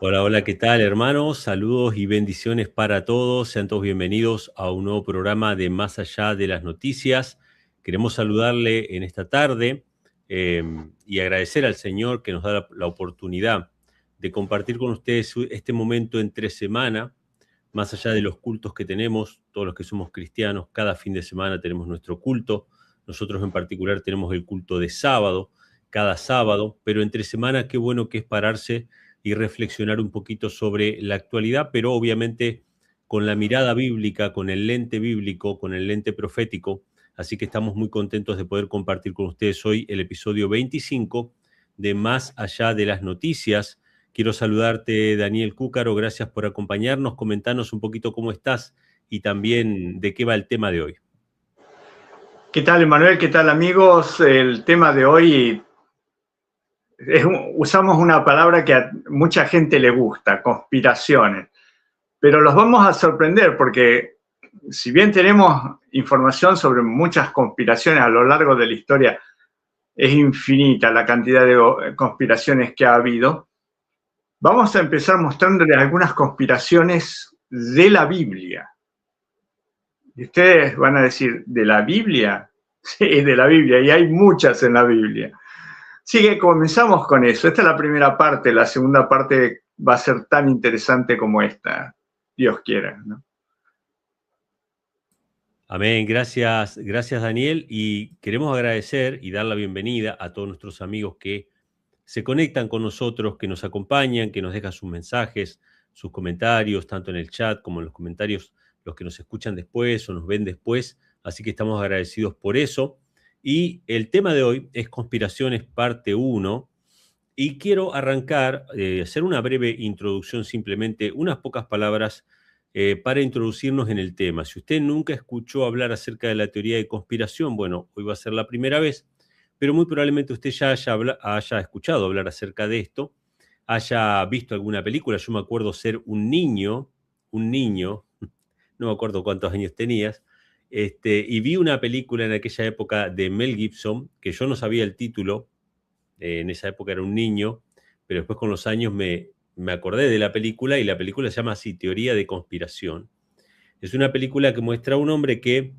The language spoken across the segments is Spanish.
Hola, hola, ¿qué tal, hermanos? Saludos y bendiciones para todos. Sean todos bienvenidos a un nuevo programa de Más Allá de las Noticias. Queremos saludarle en esta tarde y agradecer al Señor que nos da la oportunidad de compartir con ustedes este momento entre semana, más allá de los cultos que tenemos, todos los que somos cristianos, cada fin de semana tenemos nuestro culto. Nosotros en particular tenemos el culto de sábado, cada sábado, pero entre semana qué bueno que es pararse y reflexionar un poquito sobre la actualidad, pero obviamente con la mirada bíblica, con el lente bíblico, con el lente profético. Así que estamos muy contentos de poder compartir con ustedes hoy el episodio 25 de Más Allá de las Noticias. Quiero saludarte, Daniel Cúcaro, gracias por acompañarnos. Comentanos un poquito cómo estás y también de qué va el tema de hoy. ¿Qué tal, Emanuel? ¿Qué tal, amigos? El tema de hoy usamos una palabra que a mucha gente le gusta, conspiraciones, pero los vamos a sorprender porque si bien tenemos información sobre muchas conspiraciones a lo largo de la historia, es infinita la cantidad de conspiraciones que ha habido. Vamos a empezar mostrándoles algunas conspiraciones de la Biblia. Y ustedes van a decir, ¿de la Biblia? Sí, de la Biblia, y hay muchas en la Biblia. Así que comenzamos con eso. Esta es la primera parte, la segunda parte va a ser tan interesante como esta, Dios quiera, ¿no? Amén, gracias, gracias Daniel, y queremos agradecer y dar la bienvenida a todos nuestros amigos que se conectan con nosotros, que nos acompañan, que nos dejan sus mensajes, sus comentarios, tanto en el chat como en los comentarios, los que nos escuchan después o nos ven después, así que estamos agradecidos por eso. Y el tema de hoy es Conspiraciones parte 1, y quiero arrancar, hacer una breve introducción, simplemente unas pocas palabras para introducirnos en el tema. Si usted nunca escuchó hablar acerca de la teoría de conspiración, bueno, hoy va a ser la primera vez, pero muy probablemente usted ya haya escuchado hablar acerca de esto, haya visto alguna película. Yo me acuerdo ser un niño, no me acuerdo cuántos años tenías, y vi una película en aquella época de Mel Gibson, que yo no sabía el título. En esa época era un niño, pero después con los años me acordé de la película, y la película se llama así, Teoría de Conspiración. Es una película que muestra a un hombre que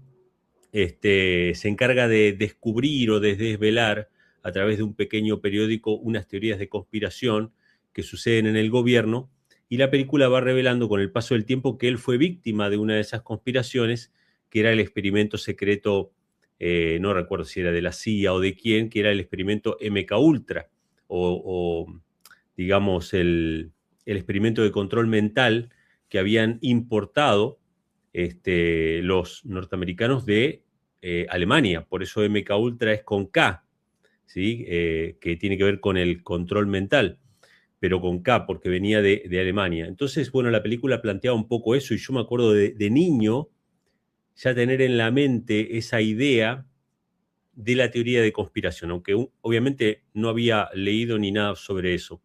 se encarga de descubrir o de desvelar a través de un pequeño periódico unas teorías de conspiración que suceden en el gobierno, y la película va revelando con el paso del tiempo que él fue víctima de una de esas conspiraciones, que era el experimento secreto, no recuerdo si era de la CIA o de quién, que era el experimento MK Ultra, o digamos el experimento de control mental que habían importado los norteamericanos de Alemania. Por eso MK Ultra es con K, ¿sí? Que tiene que ver con el control mental, pero con K, porque venía de Alemania. Entonces, bueno, la película planteaba un poco eso, y yo me acuerdo de niño ya tener en la mente esa idea de la teoría de conspiración, aunque obviamente no había leído ni nada sobre eso.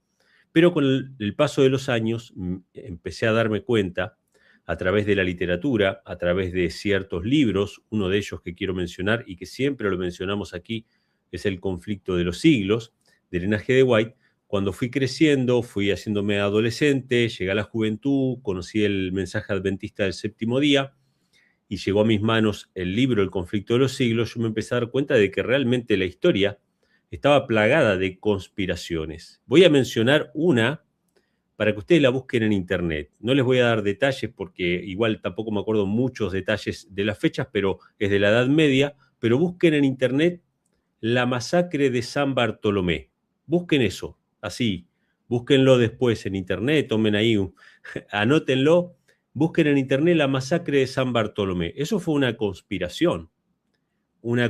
Pero con el paso de los años empecé a darme cuenta, a través de la literatura, a través de ciertos libros. Uno de ellos que quiero mencionar y que siempre lo mencionamos aquí es El conflicto de los siglos, de Elena G. de White. Cuando fui creciendo, fui haciéndome adolescente, llegué a la juventud, conocí el mensaje adventista del séptimo día, y llegó a mis manos el libro El conflicto de los siglos. Yo me empecé a dar cuenta de que realmente la historia estaba plagada de conspiraciones. Voy a mencionar una para que ustedes la busquen en internet. No les voy a dar detalles porque igual tampoco me acuerdo muchos detalles de las fechas, pero es de la Edad Media. Pero busquen en internet la masacre de San Bartolomé. Busquen eso, así. Búsquenlo después en internet, tomen ahí, anótenlo. Busquen en internet la masacre de San Bartolomé. Eso fue una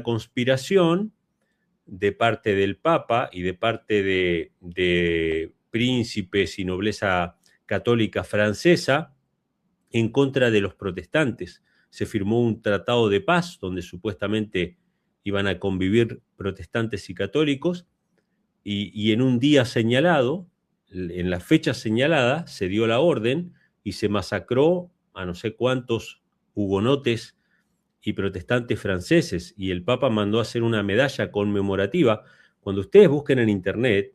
conspiración de parte del Papa y de parte de príncipes y nobleza católica francesa en contra de los protestantes. Se firmó un tratado de paz donde supuestamente iban a convivir protestantes y católicos, y en un día señalado, en la fecha señalada, se dio la orden y se masacró a no sé cuántos hugonotes y protestantes franceses, y el Papa mandó a hacer una medalla conmemorativa. Cuando ustedes busquen en internet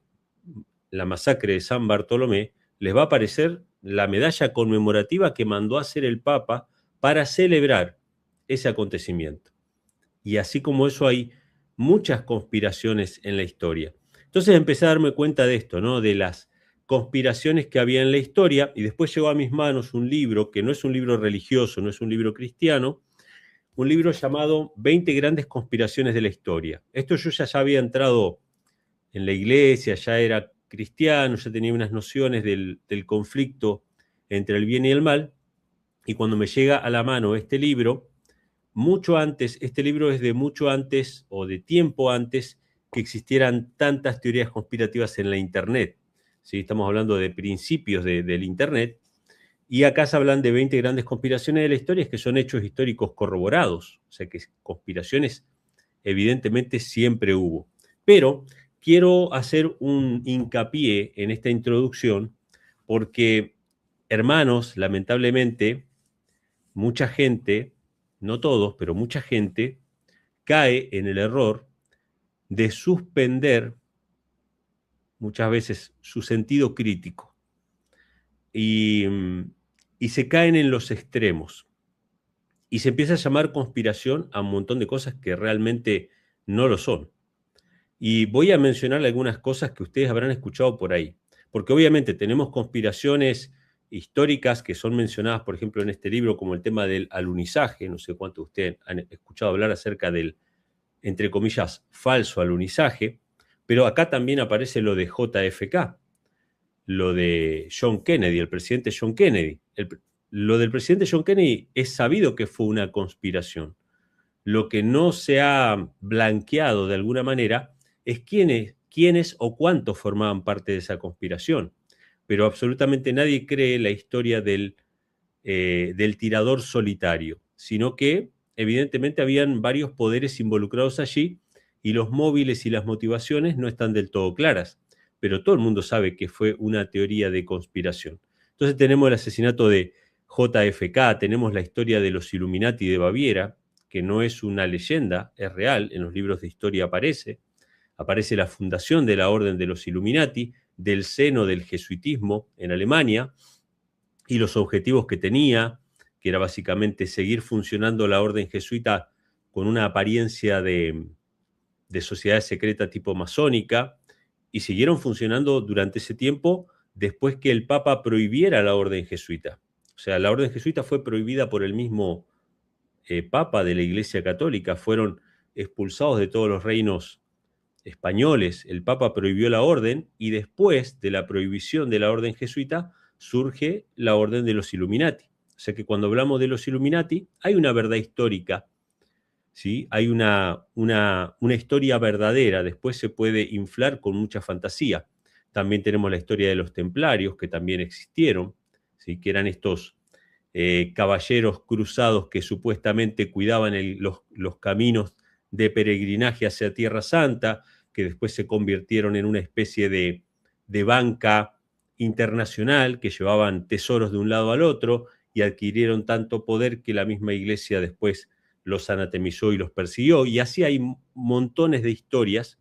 la masacre de San Bartolomé, les va a aparecer la medalla conmemorativa que mandó a hacer el Papa para celebrar ese acontecimiento. Y así como eso hay muchas conspiraciones en la historia. Entonces empecé a darme cuenta de esto, ¿no? De las conspiraciones que había en la historia, y después llegó a mis manos un libro que no es un libro religioso, no es un libro cristiano, un libro llamado 20 grandes conspiraciones de la historia. Esto yo ya había entrado en la iglesia, ya era cristiano, ya tenía unas nociones del conflicto entre el bien y el mal, y cuando me llega a la mano este libro, mucho antes, este libro es de mucho antes o de tiempo antes que existieran tantas teorías conspirativas en la Internet. ¿Sí? Estamos hablando de principios del Internet. Y acá se hablan de 20 grandes conspiraciones de la historia, que son hechos históricos corroborados. O sea que conspiraciones evidentemente siempre hubo. Pero quiero hacer un hincapié en esta introducción porque, hermanos, lamentablemente, mucha gente, no todos, pero mucha gente, cae en el error de suspender muchas veces su sentido crítico y, y se caen en los extremos y se empieza a llamar conspiración a un montón de cosas que realmente no lo son. Y voy a mencionar algunas cosas que ustedes habrán escuchado por ahí, porque obviamente tenemos conspiraciones históricas que son mencionadas, por ejemplo, en este libro, como el tema del alunizaje. No sé cuántos de ustedes han escuchado hablar acerca del, entre comillas, falso alunizaje, pero acá también aparece lo de JFK, lo de John Kennedy, el presidente John Kennedy. Lo del presidente John Kennedy es sabido que fue una conspiración. Lo que no se ha blanqueado de alguna manera es quiénes o cuántos formaban parte de esa conspiración. Pero absolutamente nadie cree la historia del tirador solitario, sino que evidentemente habían varios poderes involucrados allí y los móviles y las motivaciones no están del todo claras, pero todo el mundo sabe que fue una teoría de conspiración. Entonces tenemos el asesinato de JFK, tenemos la historia de los Illuminati de Baviera, que no es una leyenda, es real, en los libros de historia aparece la fundación de la Orden de los Illuminati, del seno del jesuitismo en Alemania, y los objetivos que tenía, que era básicamente seguir funcionando la orden jesuita con una apariencia de sociedad secreta tipo masónica, y siguieron funcionando durante ese tiempo después que el Papa prohibiera la orden jesuita. O sea, la orden jesuita fue prohibida por el mismo Papa de la Iglesia Católica, fueron expulsados de todos los reinos españoles, el Papa prohibió la orden y después de la prohibición de la orden jesuita surge la orden de los Illuminati. O sea que cuando hablamos de los Illuminati hay una verdad histórica, ¿sí? Hay una historia verdadera, después se puede inflar con mucha fantasía. También tenemos la historia de los templarios, que también existieron, ¿sí? Que eran estos caballeros cruzados que supuestamente cuidaban los caminos de peregrinaje hacia Tierra Santa, que después se convirtieron en una especie de banca internacional que llevaban tesoros de un lado al otro y adquirieron tanto poder que la misma iglesia después los anatemizó y los persiguió. Y así hay montones de historias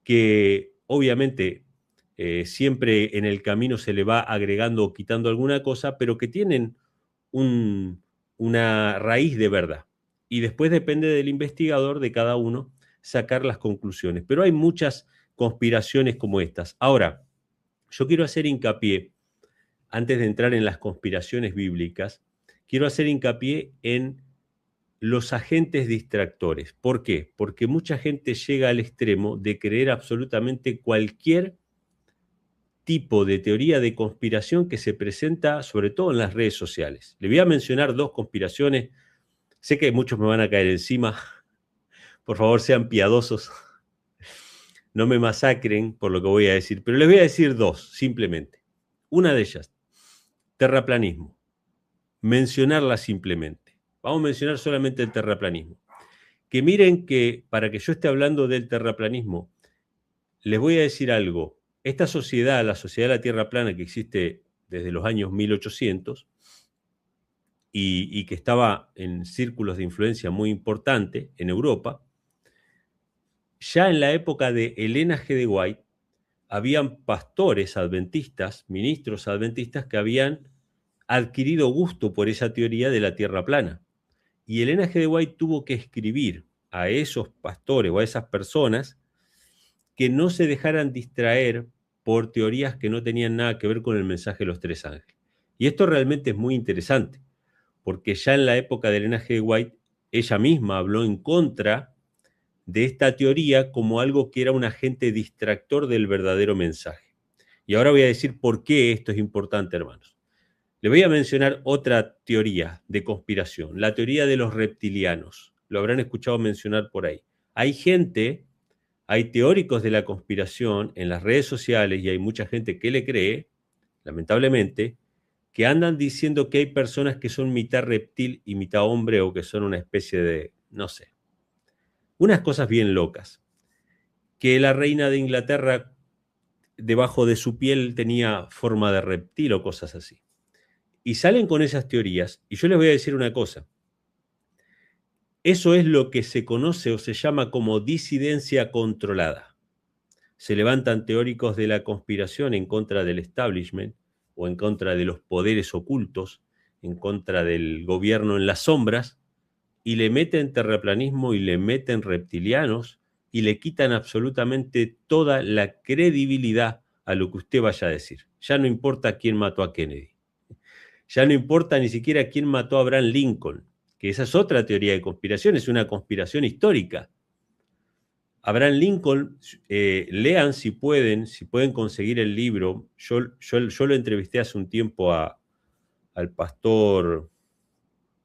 que obviamente siempre en el camino se le va agregando o quitando alguna cosa, pero que tienen una raíz de verdad. Y después depende del investigador, de cada uno, sacar las conclusiones. Pero hay muchas conspiraciones como estas. Ahora, yo quiero hacer hincapié, antes de entrar en las conspiraciones bíblicas, quiero hacer hincapié en los agentes distractores. ¿Por qué? Porque mucha gente llega al extremo de creer absolutamente cualquier tipo de teoría de conspiración que se presenta sobre todo en las redes sociales. Le voy a mencionar dos conspiraciones. Sé que muchos me van a caer encima. Por favor, sean piadosos. No me masacren por lo que voy a decir, pero les voy a decir dos, simplemente. Una de ellas, terraplanismo. Mencionarla simplemente. Vamos a mencionar solamente el terraplanismo. Que miren que para que yo esté hablando del terraplanismo, les voy a decir algo. Esta sociedad, la sociedad de la Tierra plana que existe desde los años 1800 y que estaba en círculos de influencia muy importante en Europa, ya en la época de Elena G. de White habían pastores adventistas, ministros adventistas, que habían adquirido gusto por esa teoría de la tierra plana. Y Elena G. de White tuvo que escribir a esos pastores o a esas personas que no se dejaran distraer por teorías que no tenían nada que ver con el mensaje de los tres ángeles. Y esto realmente es muy interesante, porque ya en la época de Elena G. de White, ella misma habló en contra de esta teoría como algo que era un agente distractor del verdadero mensaje. Y ahora voy a decir por qué esto es importante, hermanos. Le voy a mencionar otra teoría de conspiración, la teoría de los reptilianos. Lo habrán escuchado mencionar por ahí. Hay teóricos de la conspiración en las redes sociales y hay mucha gente que le cree, lamentablemente, que andan diciendo que hay personas que son mitad reptil y mitad hombre o que son una especie de, no sé, unas cosas bien locas. Que la reina de Inglaterra, debajo de su piel, tenía forma de reptil o cosas así. Y salen con esas teorías, y yo les voy a decir una cosa. Eso es lo que se conoce o se llama como disidencia controlada. Se levantan teóricos de la conspiración en contra del establishment o en contra de los poderes ocultos, en contra del gobierno en las sombras, y le meten terraplanismo y le meten reptilianos y le quitan absolutamente toda la credibilidad a lo que usted vaya a decir. Ya no importa quién mató a Kennedy. Ya no importa ni siquiera quién mató a Abraham Lincoln, que esa es otra teoría de conspiración, es una conspiración histórica. Abraham Lincoln, lean si pueden conseguir el libro. Yo lo entrevisté hace un tiempo al pastor,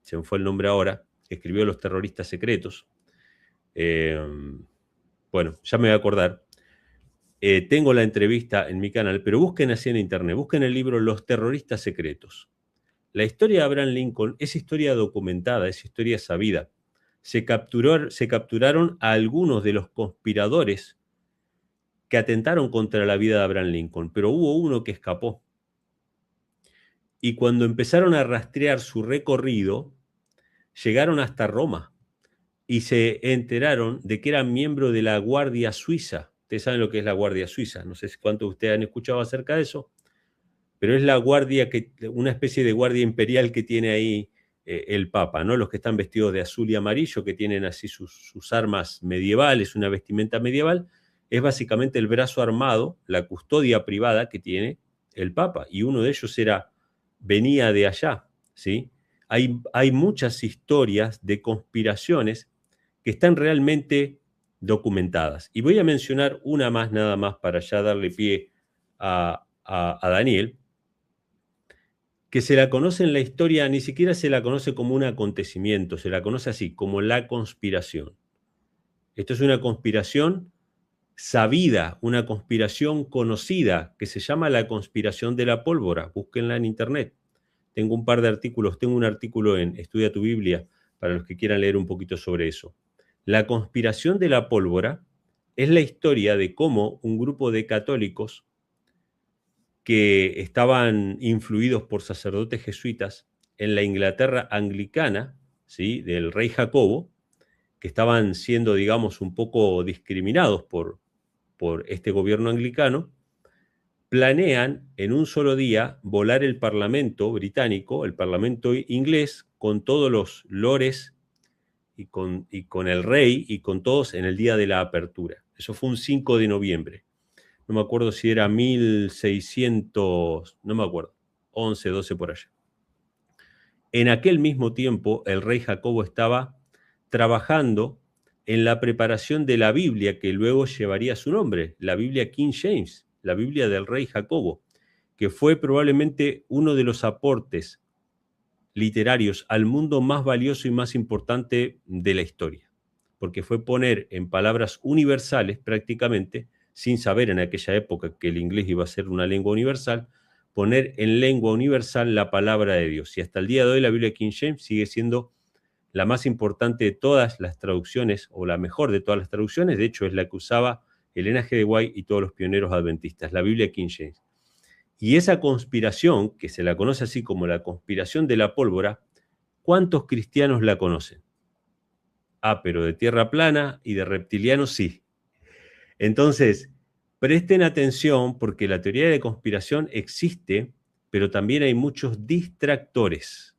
se me fue el nombre ahora, que escribió Los terroristas secretos. Bueno, ya me voy a acordar. Tengo la entrevista en mi canal, pero busquen así en internet, busquen el libro Los terroristas secretos. La historia de Abraham Lincoln es historia documentada, es historia sabida. Se capturaron a algunos de los conspiradores que atentaron contra la vida de Abraham Lincoln, pero hubo uno que escapó. Y cuando empezaron a rastrear su recorrido, llegaron hasta Roma y se enteraron de que era miembro de la Guardia Suiza. Ustedes saben lo que es la Guardia Suiza, no sé cuántos de ustedes han escuchado acerca de eso, pero es la guardia, una especie de guardia imperial que tiene ahí el Papa, ¿no? Los que están vestidos de azul y amarillo, que tienen así sus armas medievales, una vestimenta medieval, es básicamente el brazo armado, la custodia privada que tiene el Papa, y uno de ellos venía de allá, ¿sí? Hay muchas historias de conspiraciones que están realmente documentadas. Y voy a mencionar una más, nada más, para ya darle pie a Daniel, que se la conoce en la historia, ni siquiera se la conoce como un acontecimiento, se la conoce así, como la conspiración. Esto es una conspiración sabida, una conspiración conocida, que se llama la conspiración de la pólvora. Búsquenla en internet. Tengo un par de artículos, tengo un artículo en Estudia tu Biblia, para los que quieran leer un poquito sobre eso. La conspiración de la pólvora es la historia de cómo un grupo de católicos que estaban influidos por sacerdotes jesuitas en la Inglaterra anglicana, ¿sí?, del rey Jacobo, que estaban siendo, digamos, un poco discriminados por este gobierno anglicano, planean en un solo día volar el Parlamento británico, el Parlamento inglés, con todos los lores y con el rey y con todos en el día de la apertura. Eso fue un 5 de noviembre. No me acuerdo si era 1600, no me acuerdo, 11, 12 por allá. En aquel mismo tiempo, el rey Jacobo estaba trabajando en la preparación de la Biblia que luego llevaría su nombre, la Biblia King James, la Biblia del rey Jacobo, que fue probablemente uno de los aportes literarios al mundo más valioso y más importante de la historia, porque fue poner en palabras universales prácticamente, sin saber en aquella época que el inglés iba a ser una lengua universal, poner en lengua universal la palabra de Dios. Y hasta el día de hoy la Biblia King James sigue siendo la más importante de todas las traducciones, o la mejor de todas las traducciones. De hecho, es la que usaba Elena G. de White y todos los pioneros adventistas, la Biblia King James. Y esa conspiración, que se la conoce así como la conspiración de la pólvora, ¿cuántos cristianos la conocen? Ah, pero de tierra plana y de reptilianos sí. Entonces, presten atención porque la teoría de conspiración existe, pero también hay muchos distractores.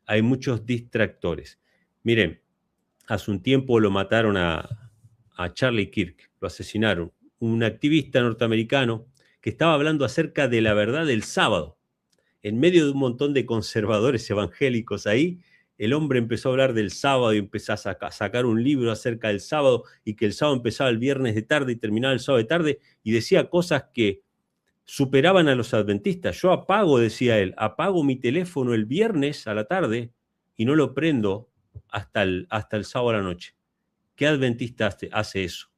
Hay muchos distractores. Miren, hace un tiempo lo mataron a Charlie Kirk, lo asesinaron. Un activista norteamericano que estaba hablando acerca de la verdad del sábado. En medio de un montón de conservadores evangélicos ahí, el hombre empezó a hablar del sábado y empezó a sacar un libro acerca del sábado y que el sábado empezaba el viernes de tarde y terminaba el sábado de tarde y decía cosas que superaban a los adventistas. Yo apago, decía él, apago mi teléfono el viernes a la tarde y no lo prendo hasta el sábado a la noche. ¿Qué adventista hace eso?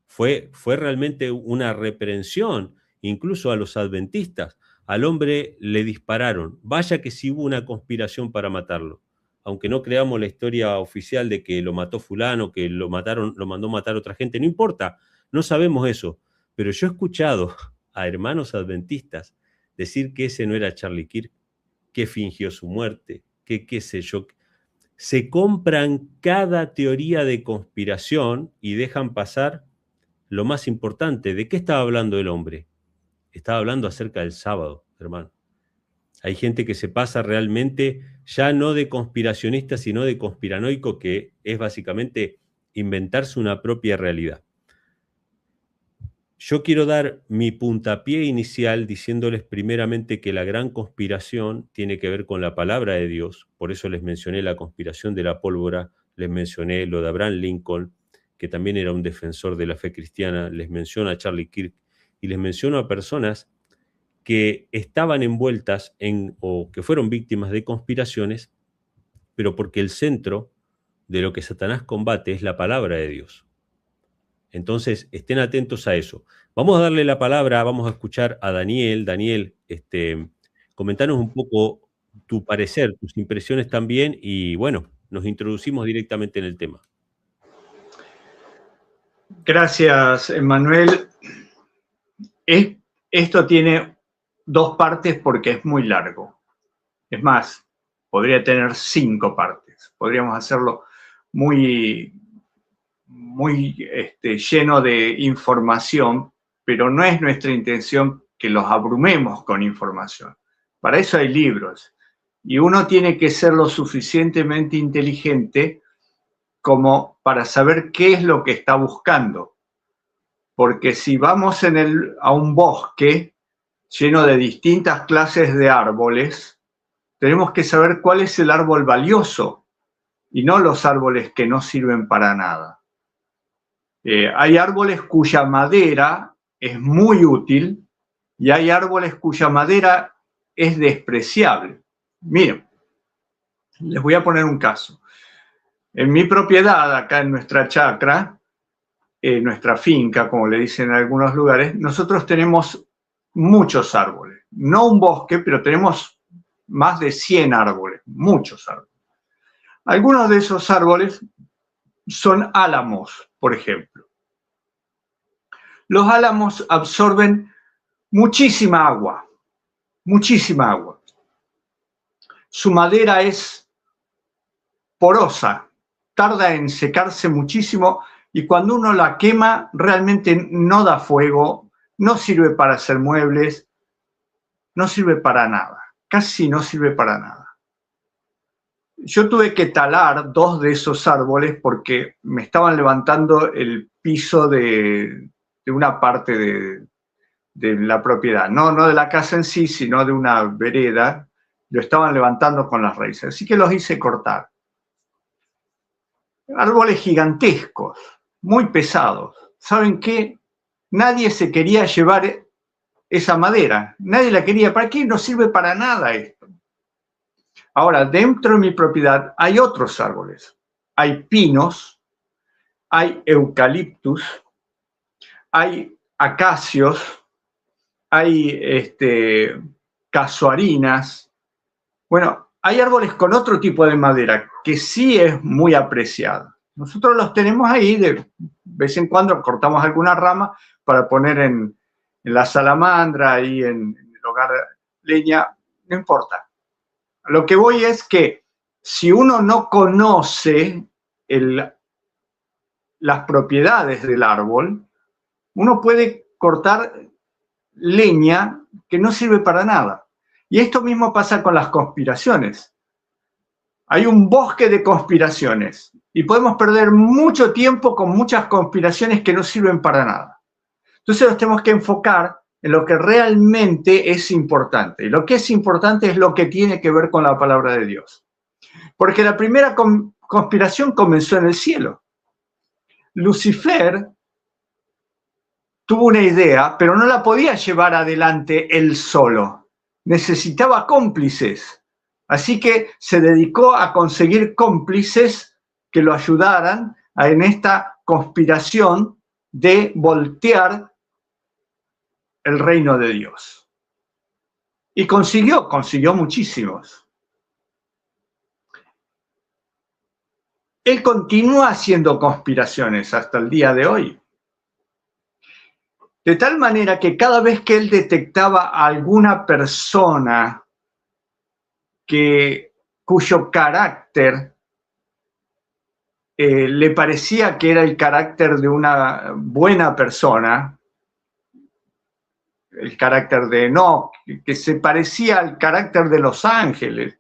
Fue realmente una reprensión, incluso a los adventistas. Al hombre le dispararon. Vaya que sí hubo una conspiración para matarlo. Aunque no creamos la historia oficial de que lo mató fulano, que lo mandó matar otra gente, no importa, no sabemos eso. Pero yo he escuchado a hermanos adventistas decir que ese no era Charlie Kirk, que fingió su muerte, que qué sé yo. Se compran cada teoría de conspiración y dejan pasar lo más importante. ¿De qué estaba hablando el hombre? Estaba hablando acerca del sábado, hermano. Hay gente que se pasa realmente ya no de conspiracionista, sino de conspiranoico, que es básicamente inventarse una propia realidad. Yo quiero dar mi puntapié inicial diciéndoles primeramente que la gran conspiración tiene que ver con la palabra de Dios. Por eso les mencioné la conspiración de la pólvora, les mencioné lo de Abraham Lincoln, que también era un defensor de la fe cristiana, les menciono a Charlie Kirk y les menciono a personas que estaban envueltas o que fueron víctimas de conspiraciones, pero porque el centro de lo que Satanás combate es la palabra de Dios. Entonces, estén atentos a eso. Vamos a darle la palabra, vamos a escuchar a Daniel. Daniel, comentanos un poco tu parecer, tus impresiones también, y bueno, nos introducimos directamente en el tema. Gracias, Emanuel. Esto tiene dos partes porque es muy largo. Es más, podría tener 5 partes. Podríamos hacerlo muy lleno de información, pero no es nuestra intención que los abrumemos con información. Para eso hay libros. Y uno tiene que ser lo suficientemente inteligente como para saber qué es lo que está buscando. Porque si vamos a un bosque lleno de distintas clases de árboles, tenemos que saber cuál es el árbol valioso y no los árboles que no sirven para nada. Hay árboles cuya madera es muy útil y hay árboles cuya madera es despreciable. Miren, les voy a poner un caso. En mi propiedad, acá en nuestra chacra, nuestra finca, como le dicen en algunos lugares, nosotros tenemos muchos árboles. No un bosque, pero tenemos más de 100 árboles, muchos árboles. Algunos de esos árboles son álamos, por ejemplo. Los álamos absorben muchísima agua, muchísima agua. Su madera es porosa, tarda en secarse muchísimo y cuando uno la quema realmente no da fuego, no sirve para hacer muebles, no sirve para nada, casi no sirve para nada. Yo tuve que talar 2 de esos árboles porque me estaban levantando el piso de una parte de la propiedad, no de la casa en sí, sino de una vereda, lo estaban levantando con las raíces, así que los hice cortar. Árboles gigantescos, muy pesados. ¿Saben qué? Nadie se quería llevar esa madera, nadie la quería. ¿Para qué? No sirve para nada esto. Ahora, dentro de mi propiedad hay otros árboles. Hay pinos, hay eucaliptus, hay acacios, hay casuarinas. Bueno, hay árboles con otro tipo de madera que sí es muy apreciada. Nosotros los tenemos ahí, de vez en cuando cortamos alguna rama para poner en la salamandra, ahí en el hogar leña, no importa. Lo que voy es que si uno no conoce las propiedades del árbol, uno puede cortar leña que no sirve para nada. Y esto mismo pasa con las conspiraciones. Hay un bosque de conspiraciones y podemos perder mucho tiempo con muchas conspiraciones que no sirven para nada. Entonces nos tenemos que enfocar en lo que realmente es importante. Y lo que es importante es lo que tiene que ver con la palabra de Dios. Porque la primera conspiración comenzó en el cielo. Lucifer tuvo una idea, pero no la podía llevar adelante él solo. Necesitaba cómplices. Así que se dedicó a conseguir cómplices que lo ayudaran en esta conspiración de voltear el reino de Dios. Y consiguió muchísimos. Él continúa haciendo conspiraciones hasta el día de hoy. De tal manera que cada vez que él detectaba a alguna persona cuyo carácter le parecía que era el carácter de una buena persona, el carácter de Enoc, que se parecía al carácter de los ángeles,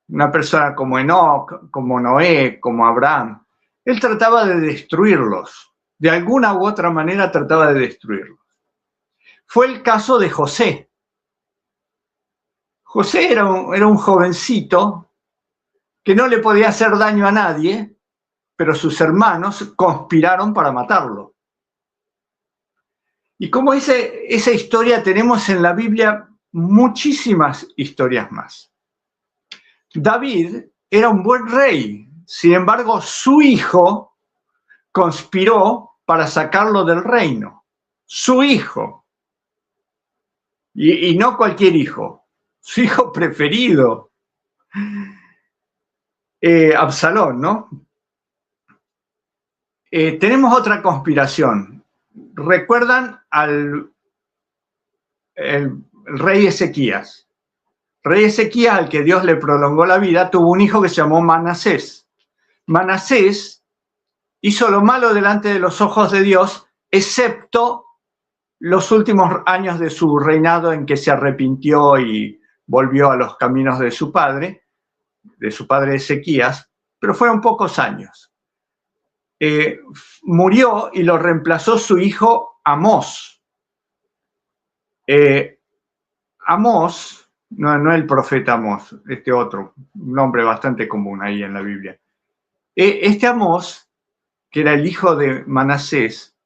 una persona como Enoc, como Noé, como Abraham, él trataba de destruirlos, de alguna u otra manera trataba de destruirlos. Fue el caso de José. José era un jovencito que no le podía hacer daño a nadie, pero sus hermanos conspiraron para matarlo. Y como esa historia tenemos en la Biblia muchísimas historias más. David era un buen rey, sin embargo su hijo conspiró para sacarlo del reino. Su hijo. Y no cualquier hijo, su hijo preferido, Absalón, ¿no? Tenemos otra conspiración. ¿Recuerdan al el rey Ezequías? Rey Ezequías, al que Dios le prolongó la vida, tuvo un hijo que se llamó Manasés. Manasés hizo lo malo delante de los ojos de Dios, excepto los últimos años de su reinado en que se arrepintió y volvió a los caminos de su padre Ezequías, pero fueron pocos años. Murió y lo reemplazó su hijo Amós. Amós, no el profeta Amós, este otro, un nombre bastante común ahí en la Biblia. Este Amós, que era el hijo de Manasés,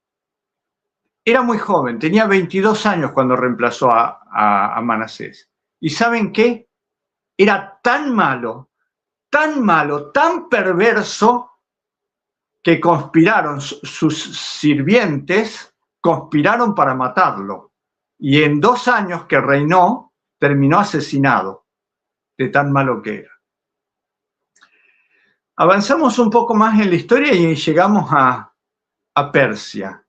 era muy joven, tenía 22 años cuando reemplazó a Manasés. ¿Y saben qué? Era tan malo, tan perverso, que conspiraron, sus sirvientes conspiraron para matarlo. Y en 2 años que reinó, terminó asesinado, de tan malo que era. Avanzamos un poco más en la historia y llegamos a Persia.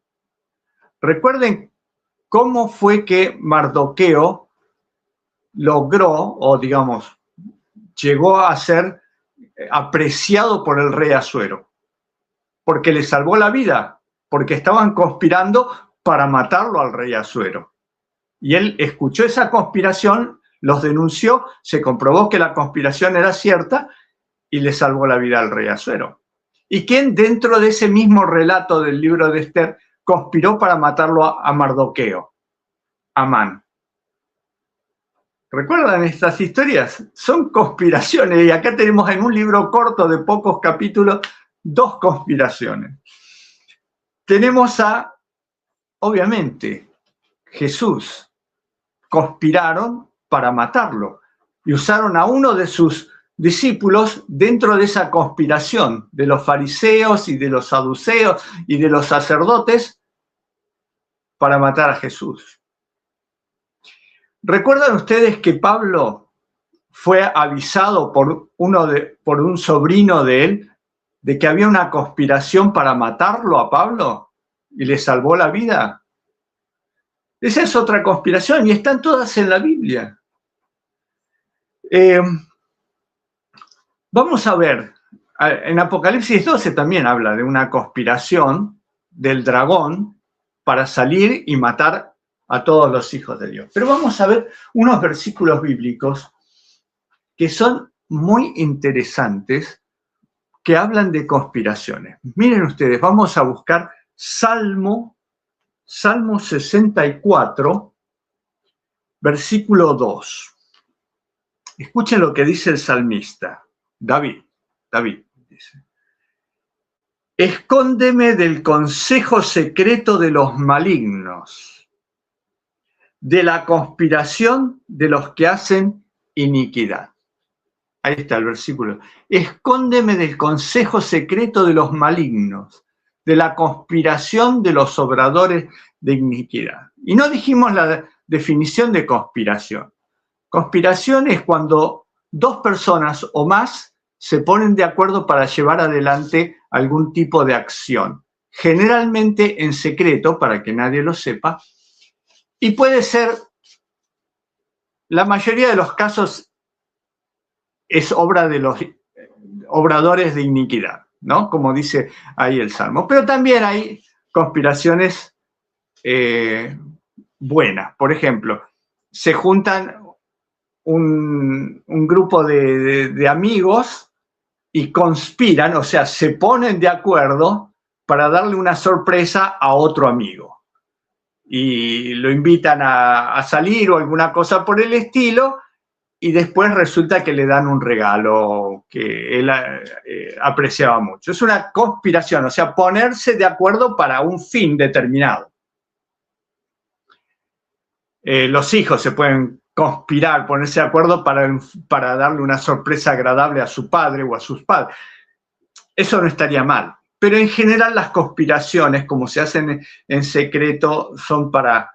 Recuerden cómo fue que Mardoqueo logró, o digamos, llegó a ser apreciado por el rey Asuero. Porque le salvó la vida, porque estaban conspirando para matarlo al rey Asuero. Y él escuchó esa conspiración, los denunció, se comprobó que la conspiración era cierta y le salvó la vida al rey Asuero. ¿Y quién dentro de ese mismo relato del libro de Esther conspiró para matarlo a Mardoqueo? Amán. ¿Recuerdan estas historias? Son conspiraciones y acá tenemos en un libro corto de pocos capítulos 2 conspiraciones. Tenemos obviamente, Jesús. Conspiraron para matarlo y usaron a uno de sus discípulos dentro de esa conspiración de los fariseos y de los saduceos y de los sacerdotes para matar a Jesús. ¿Recuerdan ustedes que Pablo fue avisado por un sobrino de él de que había una conspiración para matarlo a Pablo y le salvó la vida? Esa es otra conspiración y están todas en la Biblia. Vamos a ver, en Apocalipsis 12 también habla de una conspiración del dragón para salir y matar a todos los hijos de Dios. Pero vamos a ver unos versículos bíblicos que son muy interesantes, que hablan de conspiraciones. Miren ustedes, vamos a buscar Salmo 64, versículo 2. Escuchen lo que dice el salmista, David dice: escóndeme del consejo secreto de los malignos, de la conspiración de los que hacen iniquidad. Ahí está el versículo. Escóndeme del consejo secreto de los malignos, de la conspiración de los obradores de iniquidad. Y no dijimos la definición de conspiración. Conspiración es cuando dos personas o más se ponen de acuerdo para llevar adelante algún tipo de acción, generalmente en secreto para que nadie lo sepa, y puede ser, la mayoría de los casos, es obra de los obradores de iniquidad, ¿no? Como dice ahí el Salmo. Pero también hay conspiraciones buenas. Por ejemplo, se juntan un grupo de amigos y conspiran, o sea, se ponen de acuerdo para darle una sorpresa a otro amigo. Y lo invitan a salir o alguna cosa por el estilo, y después resulta que le dan un regalo que él apreciaba mucho. Es una conspiración, o sea, ponerse de acuerdo para un fin determinado. Los hijos se pueden conspirar, ponerse de acuerdo para darle una sorpresa agradable a su padre o a sus padres. Eso no estaría mal. Pero en general las conspiraciones, como se hacen en secreto, son para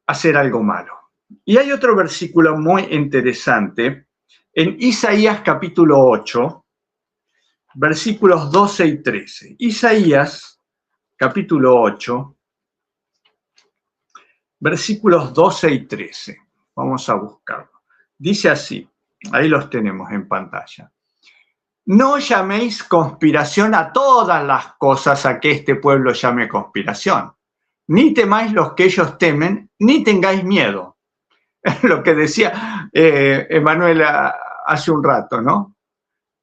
hacer algo malo. Y hay otro versículo muy interesante en Isaías capítulo 8, versículos 12 y 13. Isaías capítulo 8, versículos 12 y 13. Vamos a buscarlo. Dice así, ahí los tenemos en pantalla. No llaméis conspiración a todas las cosas a que este pueblo llame conspiración. Ni temáis los que ellos temen, ni tengáis miedo. Lo que decía Emanuel hace un rato, ¿no?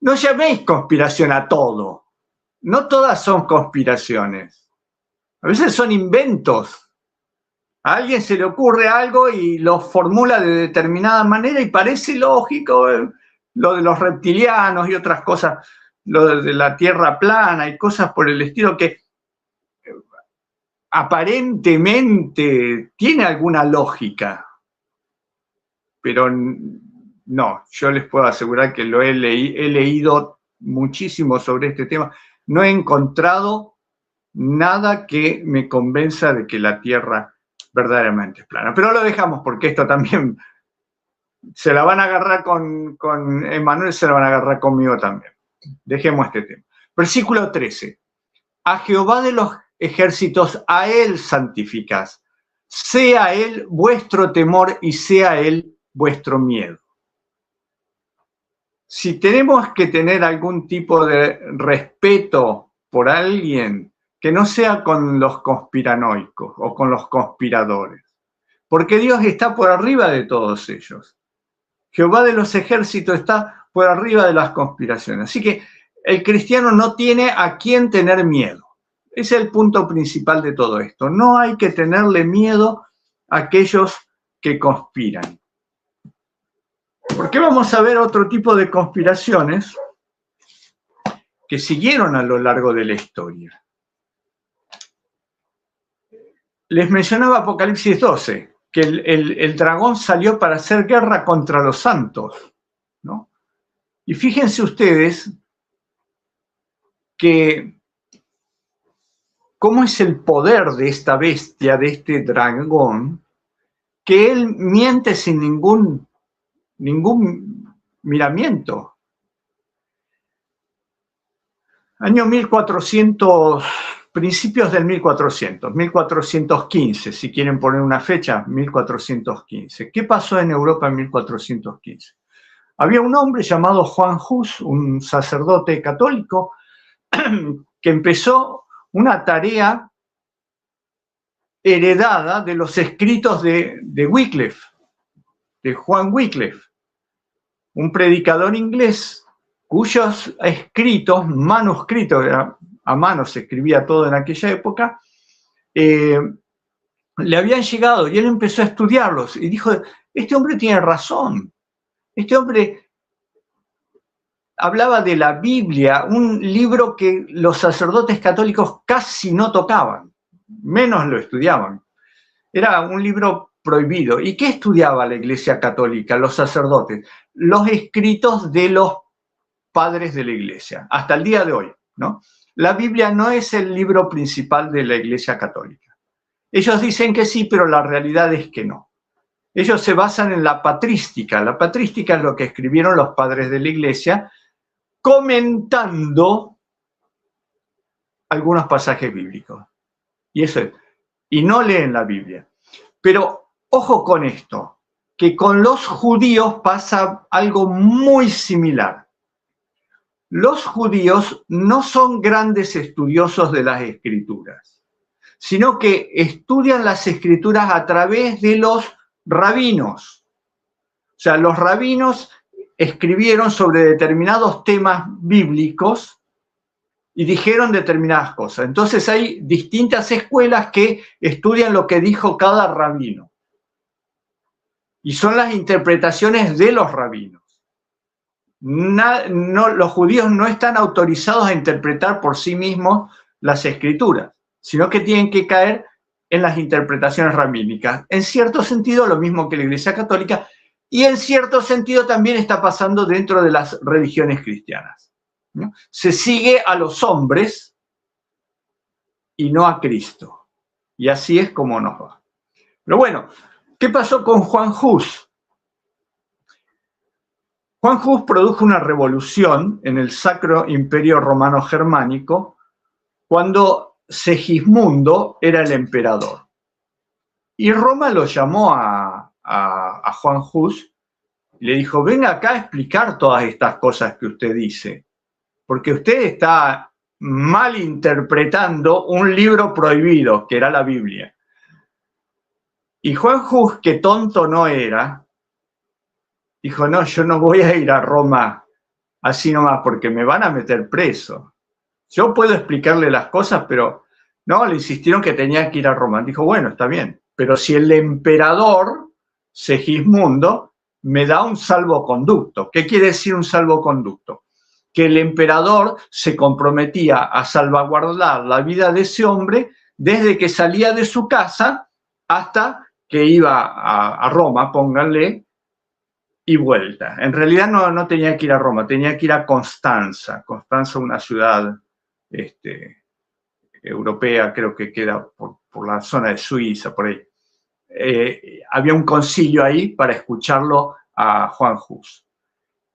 No llaméis conspiración a todo. No todas son conspiraciones. A veces son inventos. A alguien se le ocurre algo y lo formula de determinada manera y parece lógico, lo de los reptilianos y otras cosas, lo de la tierra plana y cosas por el estilo que aparentemente tiene alguna lógica. Pero no, yo les puedo asegurar que he leído muchísimo sobre este tema. No he encontrado nada que me convenza de que la Tierra verdaderamente es plana. Pero lo dejamos porque esto también se la van a agarrar con Emanuel, se la van a agarrar conmigo también. Dejemos este tema. Versículo 13. A Jehová de los ejércitos, a él santificás. Sea él vuestro temor y sea él vuestro miedo. Si tenemos que tener algún tipo de respeto por alguien, que no sea con los conspiranoicos o con los conspiradores, porque Dios está por arriba de todos ellos. Jehová de los ejércitos está por arriba de las conspiraciones. Así que el cristiano no tiene a quién tener miedo. Ese es el punto principal de todo esto. No hay que tenerle miedo a aquellos que conspiran. Porque vamos a ver otro tipo de conspiraciones que siguieron a lo largo de la historia. Les mencionaba Apocalipsis 12, que el dragón salió para hacer guerra contra los santos, ¿no? Y fíjense ustedes que cómo es el poder de esta bestia, de este dragón, que él miente sin ningún miramiento. Año 1400, principios del 1415, si quieren poner una fecha, 1415. ¿Qué pasó en Europa en 1415? Había un hombre llamado Juan Hus, un sacerdote católico, que empezó una tarea heredada de los escritos de Wycliffe, de Juan Wycliffe, un predicador inglés cuyos escritos, manuscritos, a mano se escribía todo en aquella época, le habían llegado y él empezó a estudiarlos y dijo, este hombre tiene razón, este hombre hablaba de la Biblia, un libro que los sacerdotes católicos casi no tocaban, menos lo estudiaban. Era un libro prohibido. ¿Y qué estudiaba la Iglesia Católica, los sacerdotes? Los escritos de los padres de la Iglesia, hasta el día de hoy, ¿no? La Biblia no es el libro principal de la Iglesia Católica. Ellos dicen que sí, pero la realidad es que no. Ellos se basan en la patrística. La patrística es lo que escribieron los padres de la Iglesia, comentando algunos pasajes bíblicos. Y eso es. Y no leen la Biblia. Pero ojo con esto, que con los judíos pasa algo muy similar. Los judíos no son grandes estudiosos de las escrituras, sino que estudian las escrituras a través de los rabinos. O sea, los rabinos escribieron sobre determinados temas bíblicos y dijeron determinadas cosas. Entonces hay distintas escuelas que estudian lo que dijo cada rabino. Y son las interpretaciones de los rabinos. Los judíos no están autorizados a interpretar por sí mismos las escrituras, sino que tienen que caer en las interpretaciones rabínicas. En cierto sentido, lo mismo que la Iglesia Católica, y en cierto sentido también está pasando dentro de las religiones cristianas, ¿no? Se sigue a los hombres y no a Cristo. Y así es como nos va. Pero bueno, ¿qué pasó con Juan Hus? Juan Hus produjo una revolución en el Sacro Imperio Romano Germánico cuando Segismundo era el emperador. Y Roma lo llamó a Juan Hus y le dijo, venga acá a explicar todas estas cosas que usted dice, porque usted está malinterpretando un libro prohibido, que era la Biblia. Y Juan Hus, que tonto no era, dijo, no, yo no voy a ir a Roma así nomás porque me van a meter preso. Yo puedo explicarle las cosas, pero no, le insistieron que tenía que ir a Roma. Dijo, bueno, está bien, pero si el emperador Segismundo me da un salvoconducto. ¿Qué quiere decir un salvoconducto? Que el emperador se comprometía a salvaguardar la vida de ese hombre desde que salía de su casa hasta que iba a Roma, pónganle, y vuelta. En realidad no tenía que ir a Roma, tenía que ir a Constanza. Constanza, una ciudad europea, creo que queda por la zona de Suiza, por ahí. Había un concilio ahí para escucharlo a Juan Hus.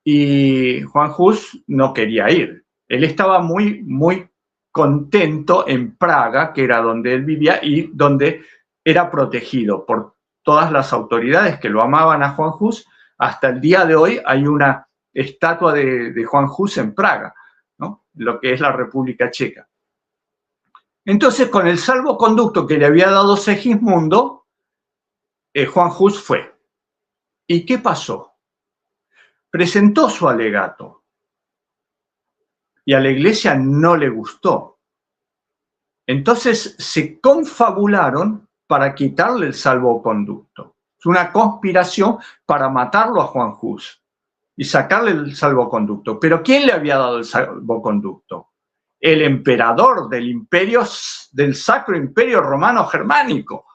Y Juan Hus no quería ir. Él estaba muy, muy contento en Praga, que era donde él vivía y donde era protegido por todas las autoridades que lo amaban a Juan Hus. Hasta el día de hoy hay una estatua de Juan Hus en Praga, ¿no? Lo que es la República Checa. Entonces, con el salvoconducto que le había dado Segismundo, Juan Hus fue. ¿Y qué pasó? Presentó su alegato y a la iglesia no le gustó. Entonces se confabularon para quitarle el salvoconducto. Es una conspiración para matarlo a Juan Hus y sacarle el salvoconducto. ¿Pero quién le había dado el salvoconducto? El emperador del Sacro Imperio Romano Germánico.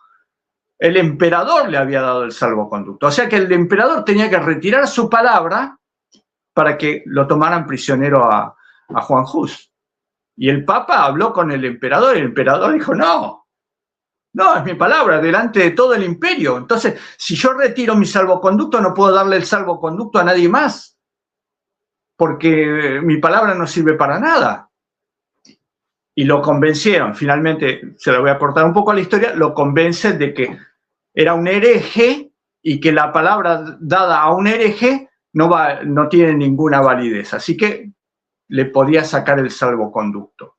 El emperador le había dado el salvoconducto. O sea que el emperador tenía que retirar su palabra para que lo tomaran prisionero a Juan Hus. Y el Papa habló con el emperador y el emperador dijo, no, es mi palabra, delante de todo el imperio. Entonces, si yo retiro mi salvoconducto, no puedo darle el salvoconducto a nadie más, porque mi palabra no sirve para nada. Y lo convencieron, finalmente, se lo voy a cortar un poco a la historia, lo convencen de que era un hereje y que la palabra dada a un hereje no tiene ninguna validez. Así que le podía sacar el salvoconducto.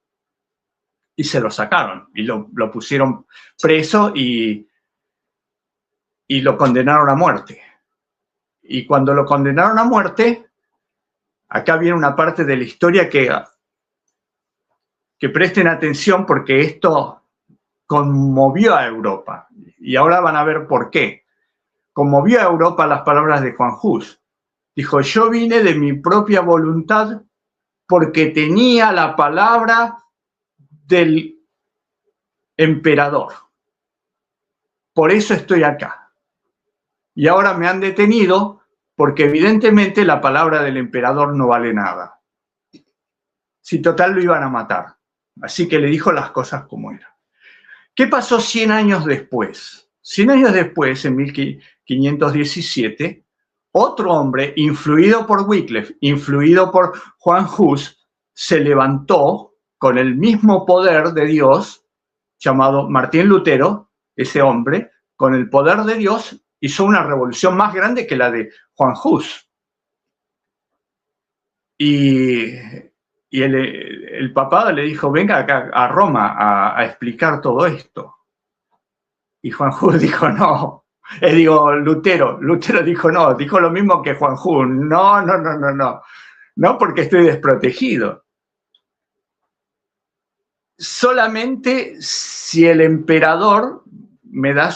y se lo sacaron, y lo pusieron preso y lo condenaron a muerte. Y cuando lo condenaron a muerte, acá viene una parte de la historia que presten atención, porque esto conmovió a Europa. Y ahora van a ver por qué. Conmovió a Europa las palabras de Juan Hus. Dijo: yo vine de mi propia voluntad porque tenía la palabra del emperador. Por eso estoy acá. Y ahora me han detenido porque evidentemente la palabra del emperador no vale nada. Si total lo iban a matar. Así que le dijo las cosas como eran. ¿Qué pasó 100 años después? 100 años después, en 1517, otro hombre, influido por Wycliffe, influido por Juan Hus, se levantó con el mismo poder de Dios, llamado Martín Lutero. Ese hombre, con el poder de Dios, hizo una revolución más grande que la de Juan Hus. Y el papado le dijo: venga acá a Roma a explicar todo esto. Y Juan Hus dijo: no. Lutero dijo: no, dijo lo mismo que Juan Hus. No, porque estoy desprotegido. Solamente si el emperador me da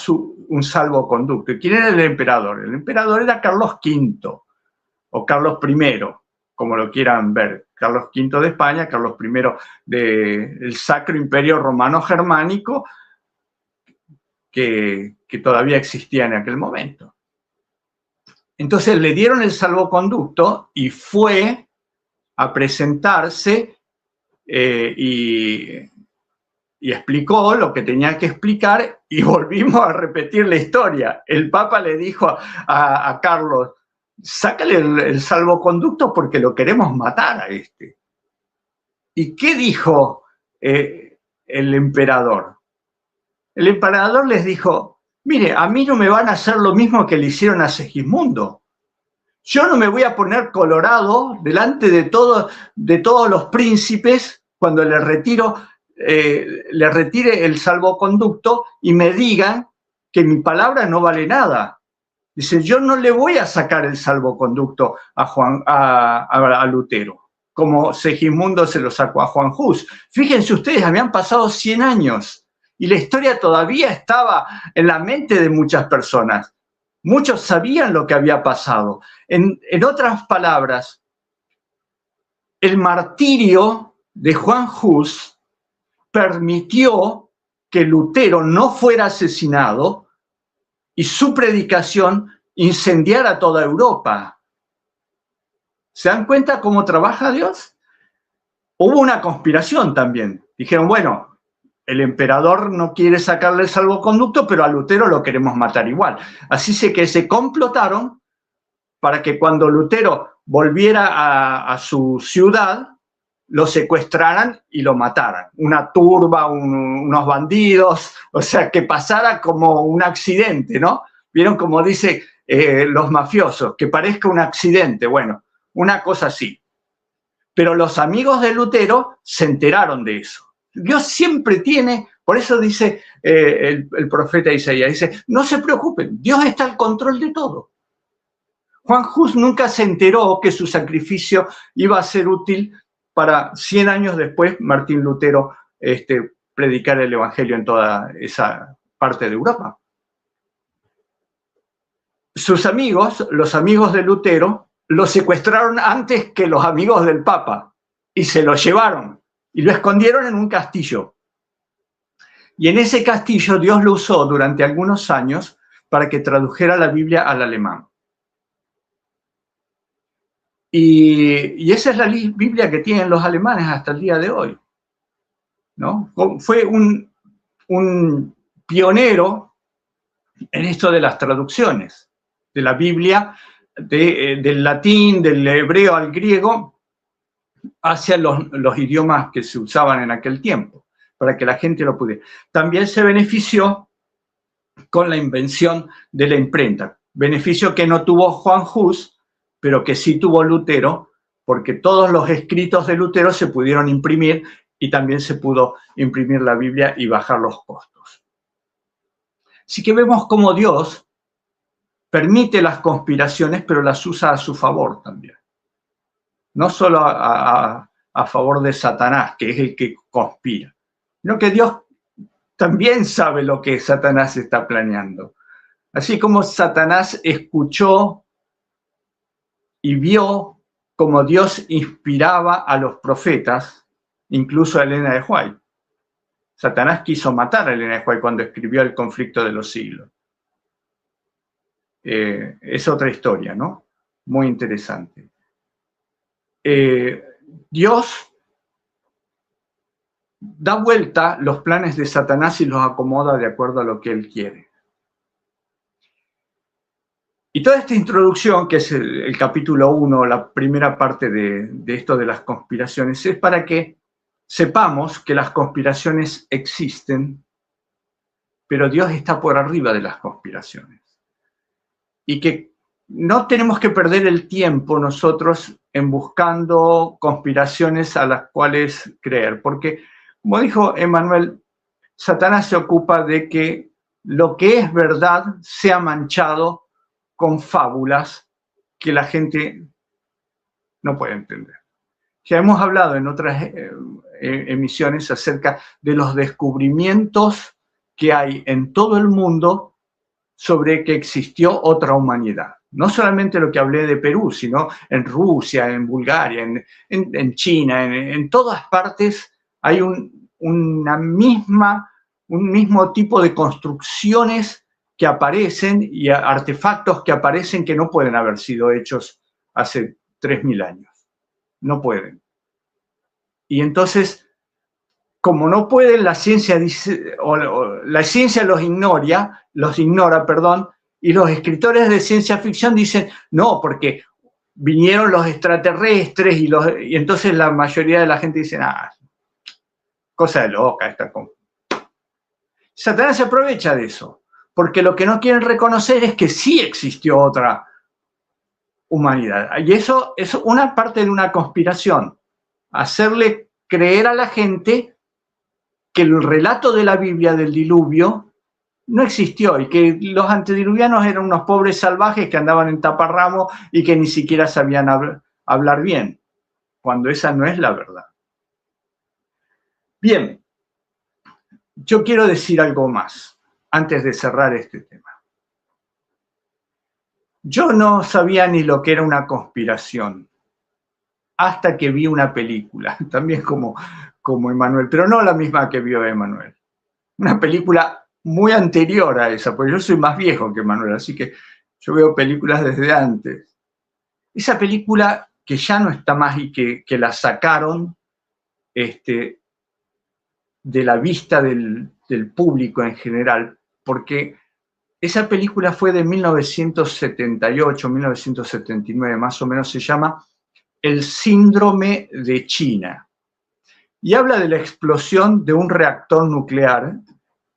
un salvoconducto. ¿Y quién era el emperador? El emperador era Carlos V o Carlos I, como lo quieran ver. Carlos V de España, Carlos I del Sacro Imperio Romano Germánico, que todavía existía en aquel momento. Entonces le dieron el salvoconducto y fue a presentarse y explicó lo que tenía que explicar, y volvimos a repetir la historia. El Papa le dijo a Carlos: sácale el salvoconducto porque lo queremos matar a este. ¿Y qué dijo el emperador? El emperador les dijo: mire, a mí no me van a hacer lo mismo que le hicieron a Segismundo. Yo no me voy a poner colorado delante de todos los príncipes cuando le retire el salvoconducto y me digan que mi palabra no vale nada. Dice: yo no le voy a sacar el salvoconducto a Lutero, como Segismundo se lo sacó a Juan Hus. Fíjense ustedes, habían pasado 100 años y la historia todavía estaba en la mente de muchas personas. Muchos sabían lo que había pasado. En otras palabras, el martirio de Juan Hus permitió que Lutero no fuera asesinado y su predicación incendiara toda Europa. ¿Se dan cuenta cómo trabaja Dios? Hubo una conspiración también. Dijeron: bueno, el emperador no quiere sacarle el salvoconducto, pero a Lutero lo queremos matar igual. Así que se complotaron para que cuando Lutero volviera a su ciudad, lo secuestraran y lo mataran. Una turba, unos bandidos, o sea, que pasara como un accidente, ¿no? ¿Vieron cómo dice los mafiosos? Que parezca un accidente. Bueno, una cosa así. Pero los amigos de Lutero se enteraron de eso. Dios siempre tiene, por eso dice el profeta Isaías, dice: no se preocupen, Dios está al control de todo. Juan Hus nunca se enteró que su sacrificio iba a ser útil para 100 años después Martín Lutero predicar el evangelio en toda esa parte de Europa. Sus amigos, los amigos de Lutero, lo secuestraron antes que los amigos del Papa y se lo llevaron y lo escondieron en un castillo. Y en ese castillo Dios lo usó durante algunos años para que tradujera la Biblia al alemán. Y esa es la Biblia que tienen los alemanes hasta el día de hoy, ¿no? Fue un pionero en esto de las traducciones de la Biblia, del latín, del hebreo al griego, hacia los idiomas que se usaban en aquel tiempo, para que la gente lo pudiera. También se benefició con la invención de la imprenta, beneficio que no tuvo Juan Hus, pero que sí tuvo Lutero, porque todos los escritos de Lutero se pudieron imprimir y también se pudo imprimir la Biblia y bajar los costos. Así que vemos cómo Dios permite las conspiraciones, pero las usa a su favor también. No solo a favor de Satanás, que es el que conspira, sino que Dios también sabe lo que Satanás está planeando. Así como Satanás escuchó y vio cómo Dios inspiraba a los profetas, incluso a Elena de White. Satanás quiso matar a Elena de White cuando escribió El conflicto de los siglos. Es otra historia, ¿no? Muy interesante. Dios da vuelta los planes de Satanás y los acomoda de acuerdo a lo que él quiere. Y toda esta introducción, que es el capítulo 1, la primera parte de esto de las conspiraciones, es para que sepamos que las conspiraciones existen, pero Dios está por arriba de las conspiraciones. Y que no tenemos que perder el tiempo nosotros en buscando conspiraciones a las cuales creer, porque, como dijo Emmanuel, Satanás se ocupa de que lo que es verdad sea manchado con fábulas que la gente no puede entender. Ya hemos hablado en otras emisiones acerca de los descubrimientos que hay en todo el mundo sobre que existió otra humanidad. No solamente lo que hablé de Perú, sino en Rusia, en Bulgaria, en China, en todas partes hay un mismo tipo de construcciones que aparecen y artefactos que aparecen que no pueden haber sido hechos hace 3.000 años. No pueden. Y entonces, como no pueden, la ciencia dice, o la ciencia los ignora, y los escritores de ciencia ficción dicen, no, porque vinieron los extraterrestres y entonces la mayoría de la gente dice, cosa de loca esta cosa. Satanás se aprovecha de eso, porque lo que no quieren reconocer es que sí existió otra humanidad. Y eso es una parte de una conspiración, hacerle creer a la gente que el relato de la Biblia del diluvio no existió y que los antediluvianos eran unos pobres salvajes que andaban en taparramos y que ni siquiera sabían hablar bien, cuando esa no es la verdad. Bien, yo quiero decir algo más antes de cerrar este tema. Yo no sabía ni lo que era una conspiración hasta que vi una película, también como Emmanuel, pero no la misma que vio Emmanuel. Una película muy anterior a esa, porque yo soy más viejo que Emmanuel, así que yo veo películas desde antes. Esa película que ya no está más y que la sacaron de la vista del público en general, porque esa película fue de 1978, 1979, más o menos, se llama El síndrome de China. Y habla de la explosión de un reactor nuclear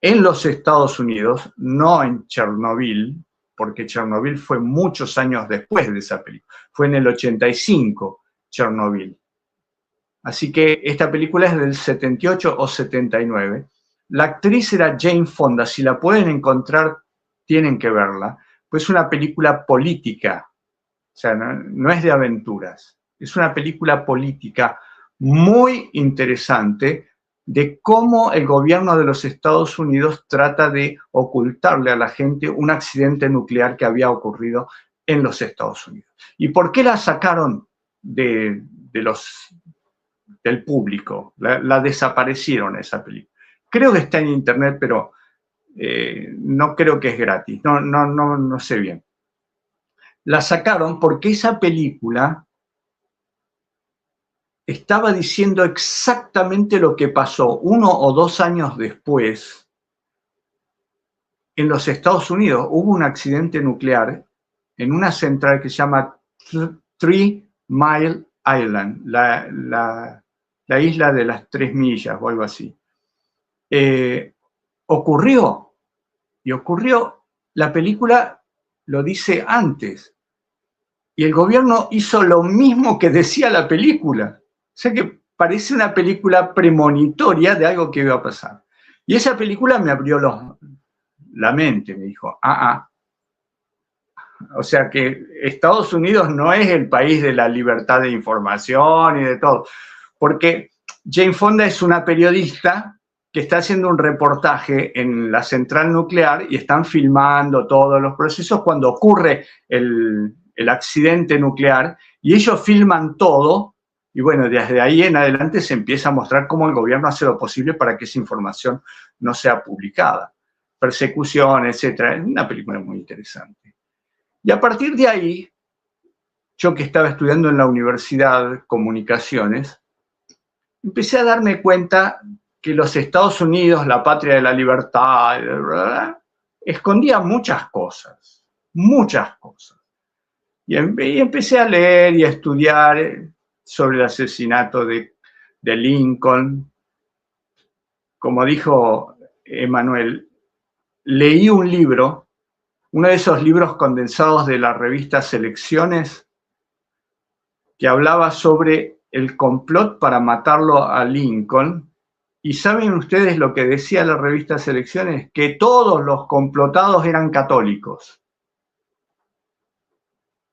en los Estados Unidos, no en Chernobyl, porque Chernobyl fue muchos años después de esa película. Fue en el 85, Chernobyl. Así que esta película es del 78 o 79. La actriz era Jane Fonda. Si la pueden encontrar, tienen que verla. Pues es una película política. O sea, no es de aventuras. Es una película política muy interesante de cómo el gobierno de los Estados Unidos trata de ocultarle a la gente un accidente nuclear que había ocurrido en los Estados Unidos. ¿Y por qué la sacaron del público? La desaparecieron esa película. Creo que está en internet, pero no creo que es gratis. No sé bien. La sacaron porque esa película estaba diciendo exactamente lo que pasó 1 o 2 años después en los Estados Unidos. Hubo un accidente nuclear en una central que se llama 3 Mile Island, la isla de las 3 millas o algo así. Ocurrió, la película lo dice antes, y el gobierno hizo lo mismo que decía la película. O sea que parece una película premonitoria de algo que iba a pasar. Y esa película me abrió la mente, me dijo, o sea que Estados Unidos no es el país de la libertad de información y de todo, porque Jane Fonda es una periodista que está haciendo un reportaje en la central nuclear y están filmando todos los procesos cuando ocurre el accidente nuclear y ellos filman todo y bueno, desde ahí en adelante se empieza a mostrar cómo el gobierno hace lo posible para que esa información no sea publicada. Persecución, etcétera. Es una película muy interesante. Y a partir de ahí, yo que estaba estudiando en la universidad comunicaciones, empecé a darme cuenta que los Estados Unidos, la patria de la libertad, escondía muchas cosas, muchas cosas. Y empecé a leer y a estudiar sobre el asesinato de Lincoln. Como dijo Emanuel, leí un libro, uno de esos libros condensados de la revista Selecciones, que hablaba sobre el complot para matarlo a Lincoln. ¿Y saben ustedes lo que decía la revista Selecciones? Que todos los complotados eran católicos.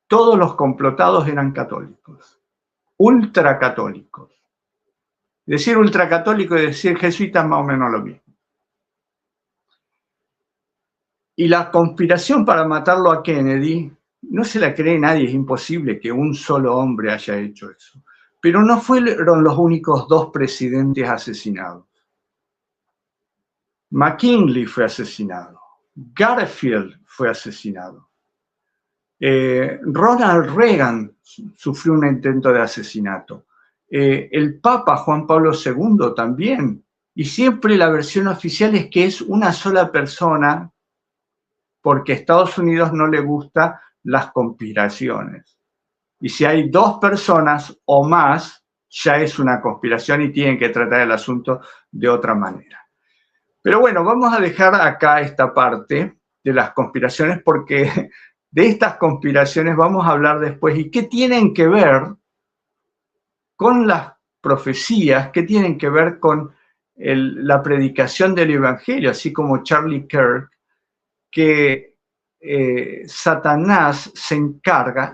Todos los complotados eran católicos, ultracatólicos. Decir ultracatólico y decir jesuita es más o menos lo mismo. Y la conspiración para matarlo a Kennedy, no se la cree nadie, es imposible que un solo hombre haya hecho eso. Pero no fueron los únicos dos presidentes asesinados. McKinley fue asesinado, Garfield fue asesinado, Ronald Reagan sufrió un intento de asesinato, el Papa Juan Pablo II también, y siempre la versión oficial es que es una sola persona porque a Estados Unidos no le gustan las conspiraciones. Y si hay dos personas o más, ya es una conspiración y tienen que tratar el asunto de otra manera. Pero bueno, vamos a dejar acá esta parte de las conspiraciones porque de estas conspiraciones vamos a hablar después. ¿Y qué tienen que ver con las profecías? ¿Qué tienen que ver con la predicación del Evangelio? Así como Charlie Kirk, que Satanás se encarga,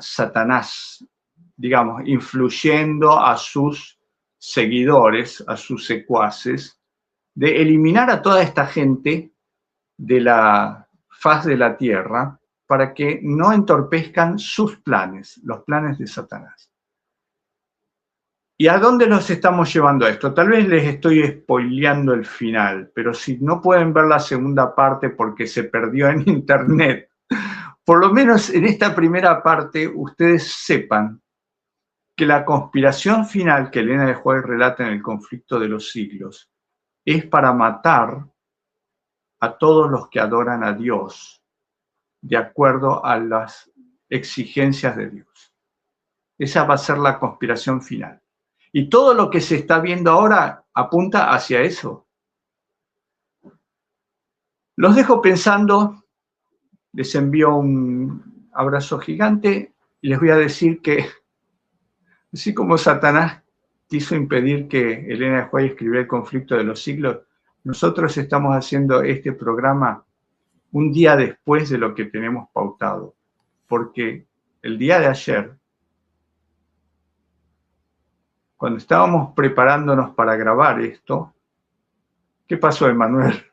digamos, influyendo a sus seguidores, a sus secuaces, de eliminar a toda esta gente de la faz de la tierra para que no entorpezcan sus planes, los planes de Satanás. ¿Y a dónde los estamos llevando a esto? Tal vez les estoy spoileando el final, pero si no pueden ver la segunda parte porque se perdió en internet, por lo menos en esta primera parte ustedes sepan que la conspiración final que Elena de White relata en El conflicto de los siglos es para matar a todos los que adoran a Dios de acuerdo a las exigencias de Dios. Esa va a ser la conspiración final. Y todo lo que se está viendo ahora apunta hacia eso. Los dejo pensando, les envío un abrazo gigante y les voy a decir que, así como Satanás quiso impedir que Elena de White escribiera El conflicto de los siglos, nosotros estamos haciendo este programa un día después de lo que tenemos pautado, porque el día de ayer, cuando estábamos preparándonos para grabar esto, ¿qué pasó, Emanuel?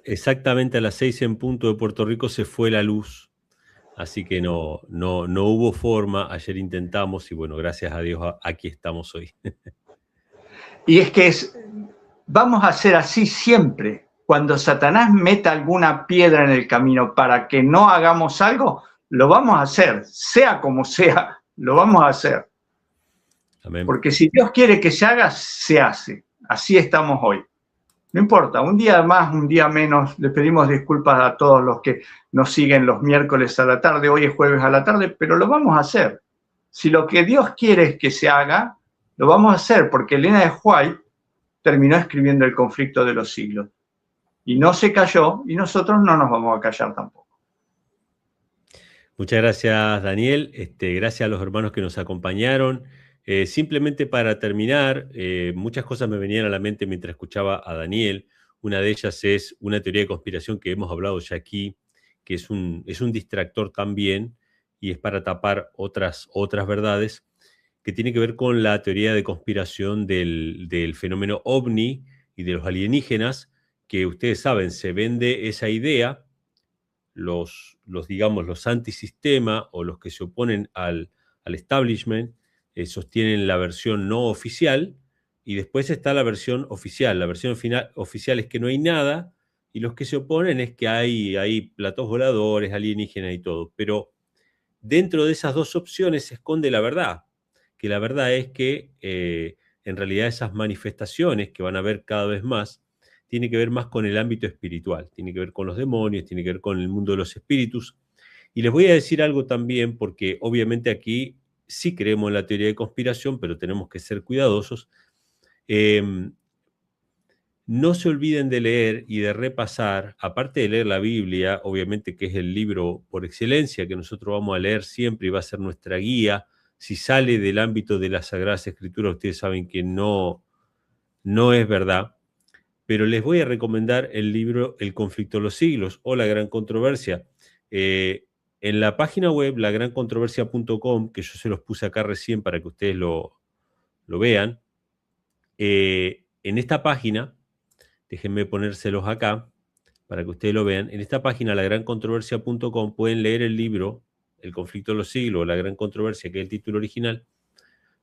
Exactamente a las 6 en punto de Puerto Rico se fue la luz, así que no hubo forma. Ayer intentamos y bueno, gracias a Dios aquí estamos hoy. Y es que vamos a hacer así siempre. Cuando Satanás meta alguna piedra en el camino para que no hagamos algo, lo vamos a hacer, sea como sea, lo vamos a hacer. Amén. Porque si Dios quiere que se haga, se hace. Así estamos hoy. No importa, un día más, un día menos, les pedimos disculpas a todos los que nos siguen los miércoles a la tarde, hoy es jueves a la tarde, pero lo vamos a hacer. Si lo que Dios quiere es que se haga, lo vamos a hacer, porque Elena de White terminó escribiendo El conflicto de los siglos. Y no se calló, y nosotros no nos vamos a callar tampoco. Muchas gracias, Daniel. Gracias a los hermanos que nos acompañaron. Simplemente para terminar, muchas cosas me venían a la mente mientras escuchaba a Daniel. Una de ellas es una teoría de conspiración que hemos hablado ya aquí, que es un distractor también, y es para tapar otras verdades, que tiene que ver con la teoría de conspiración del fenómeno ovni y de los alienígenas, que ustedes saben, se vende esa idea, digamos, los antisistema o los que se oponen al establishment, sostienen la versión no oficial, y después está la versión oficial. La versión oficial es que no hay nada, y los que se oponen es que hay platos voladores, alienígenas y todo. Pero dentro de esas dos opciones se esconde la verdad, que la verdad es que en realidad esas manifestaciones que van a ver cada vez más, tiene que ver más con el ámbito espiritual, tiene que ver con los demonios, tiene que ver con el mundo de los espíritus. Y les voy a decir algo también, porque obviamente aquí sí creemos en la teoría de conspiración, pero tenemos que ser cuidadosos. No se olviden de leer y de repasar, aparte de leer la Biblia, obviamente que es el libro por excelencia que nosotros vamos a leer siempre y va a ser nuestra guía. Si sale del ámbito de las Sagradas Escrituras, ustedes saben que no es verdad. Pero les voy a recomendar el libro El conflicto de los siglos o La gran controversia. En la página web, lagrancontroversia.com, que yo se los puse acá recién para que ustedes lo vean, en esta página, déjenme ponérselos acá para que ustedes lo vean, en esta página, lagrancontroversia.com, pueden leer el libro El conflicto de los siglos, La gran controversia, que es el título original.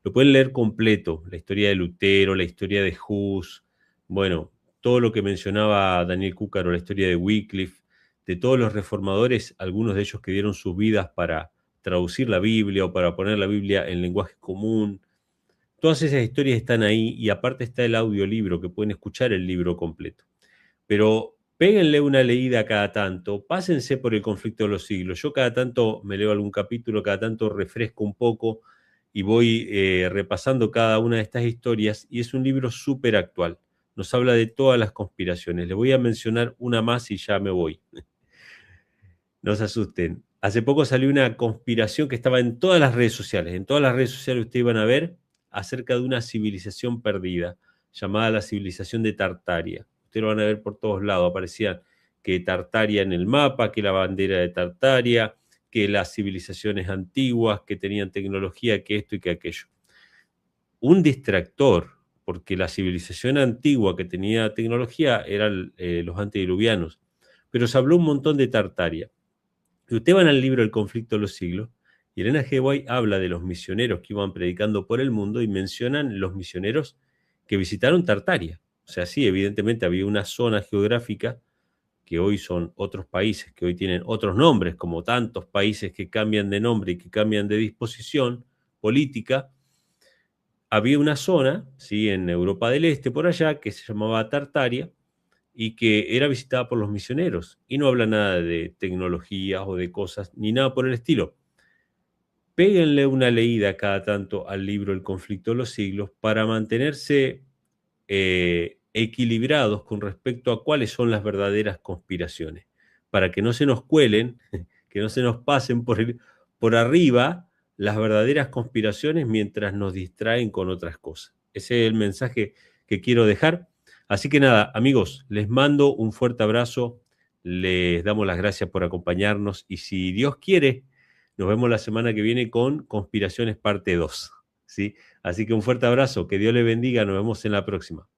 Lo pueden leer completo, la historia de Lutero, la historia de Hus, bueno, todo lo que mencionaba Daniel Cúcaro, la historia de Wycliffe, de todos los reformadores, algunos de ellos que dieron sus vidas para traducir la Biblia o para poner la Biblia en lenguaje común. Todas esas historias están ahí, y aparte está el audiolibro, que pueden escuchar el libro completo. Pero péguenle una leída cada tanto, pásense por El conflicto de los siglos. Yo cada tanto me leo algún capítulo, cada tanto refresco un poco y voy repasando cada una de estas historias, y es un libro súper actual. Nos habla de todas las conspiraciones. Les voy a mencionar una más y ya me voy. No se asusten. Hace poco salió una conspiración que estaba en todas las redes sociales. En todas las redes sociales ustedes van a ver acerca de una civilización perdida, llamada la civilización de Tartaria. Ustedes lo van a ver por todos lados. Aparecía que Tartaria en el mapa, que la bandera de Tartaria, que las civilizaciones antiguas, que tenían tecnología, que esto y que aquello. Un distractor, porque la civilización antigua que tenía tecnología eran los antediluvianos. Pero se habló un montón de Tartaria. Si ustedes van al libro El conflicto de los siglos, y Elena G. White habla de los misioneros que iban predicando por el mundo y mencionan los misioneros que visitaron Tartaria. O sea, sí, evidentemente había una zona geográfica que hoy son otros países, que hoy tienen otros nombres, como tantos países que cambian de nombre y que cambian de disposición política. Había una zona, ¿sí?, en Europa del Este, por allá, que se llamaba Tartaria, y que era visitada por los misioneros, y no habla nada de tecnologías o de cosas, ni nada por el estilo. Péguenle una leída cada tanto al libro El conflicto de los siglos para mantenerse equilibrados con respecto a cuáles son las verdaderas conspiraciones, para que no se nos cuelen, que no se nos pasen por arriba las verdaderas conspiraciones mientras nos distraen con otras cosas. Ese es el mensaje que quiero dejar. Así que nada, amigos, les mando un fuerte abrazo, les damos las gracias por acompañarnos, y si Dios quiere, nos vemos la semana que viene con Conspiraciones parte 2, ¿sí? Así que un fuerte abrazo, que Dios les bendiga, nos vemos en la próxima.